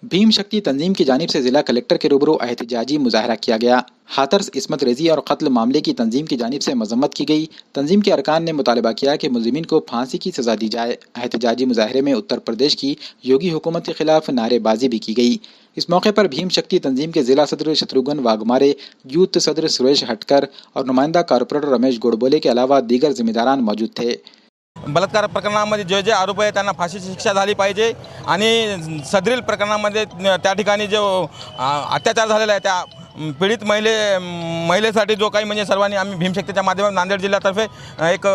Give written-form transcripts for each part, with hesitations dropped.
भीम शक्ति तंजीम की जानिब से जिला कलेक्टर के रूबरू एहतजाजी मुजाहरा किया गया। हाथरस इस्मत रेजी और कत्ल मामले की तंजीम की जानिब से मजम्मत की गई। तंजीम के अरकान ने मुतालबा किया कि मुलजिमीन को फांसी की सजा दी जाए। एहतजाजी मुजाहरे में उत्तर प्रदेश की योगी हुकूमत के खिलाफ नारेबाजी भी की गई। इस मौके पर भीम शक्ति तंजीम के जिला सदर शत्रुघ्न वाघमारे, यूथ सदर सुरेश हटकर और नुमाइंदा कारपोरेटर रमेश गोडबोले के अलावा दीगर जिम्मेदारान मौजूद थे। बलात्कार प्रकरणामध्ये जे आरोप आहेत त्यांना फाशीची शिक्षा झाली पाहिजे आणि सदरील प्रकरणामध्ये त्या ठिकाणी जो अत्याचार झालेला आहे त्या पीडित महिलेसाठी जो काही म्हणजे सर्वांनी आम्ही भीमशक्तीच्या माध्यमातून नांदेड जिल्ह्यातर्फे एक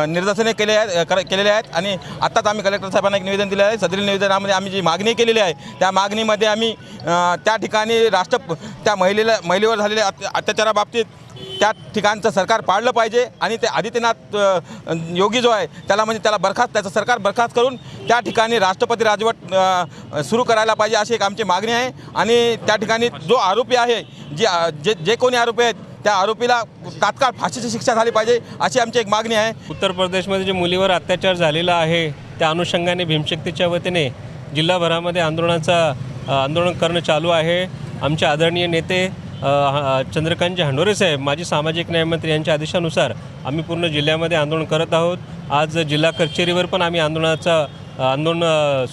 निदर्शने केलेले आहेत आणि आत्ताच आम्ही कलेक्टर साहेबांना एक निवेदन दिले आहे। सदरील निवेदनामध्ये आम्ही जी मागणी केलेली आहे त्या मागणीमध्ये आम्ही त्या ठिकाणी त्या महिलेवर झालेल्या अत्याचाराबाबतीत त्या ठिकाणचं सरकार पाडलं पाहिजे आणि ते आदित्यनाथ योगी जो आहे त्याचं सरकार बरखास्त करून त्या ठिकाणी राष्ट्रपती राजवट सुरू करायला पाहिजे अशी एक आमची मागणी आहे। आणि त्या ठिकाणी जो आरोपी आहे जे कोणी आरोपी आहेत त्या आरोपीला तात्काळ फाशीची शिक्षा झाली पाहिजे अशी आमची एक मागणी आहे। उत्तर प्रदेशमध्ये जे मुलीवर अत्याचार झालेला आहे त्या अनुषंगाने भीमशक्तीच्या वतीने जिल्हाभरामध्ये आंदोलन करणं चालू आहे। आमचे आदरणीय नेते चंद्रकांतजी हंडोरे साहेब माजी सामाजिक न्याय मंत्री यांच्या आदेशानुसार आम्ही पूर्ण जिल्ह्यामध्ये आंदोलन करत आहोत। आज जिल्हा कचेरीवर पण आम्ही आंदोलन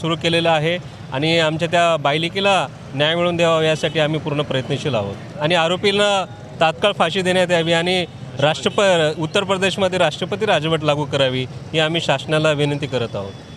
सुरू केलेलं आहे आणि आमच्या त्या बायलिकेला न्याय मिळवून द्यावा यासाठी आम्ही पूर्ण प्रयत्नशील आहोत आणि आरोपींना तात्काळ फाशी देण्यात यावी आणि उत्तर प्रदेशमध्ये राष्ट्रपती राजवट लागू करावी ही आम्ही शासनाला विनंती करत आहोत।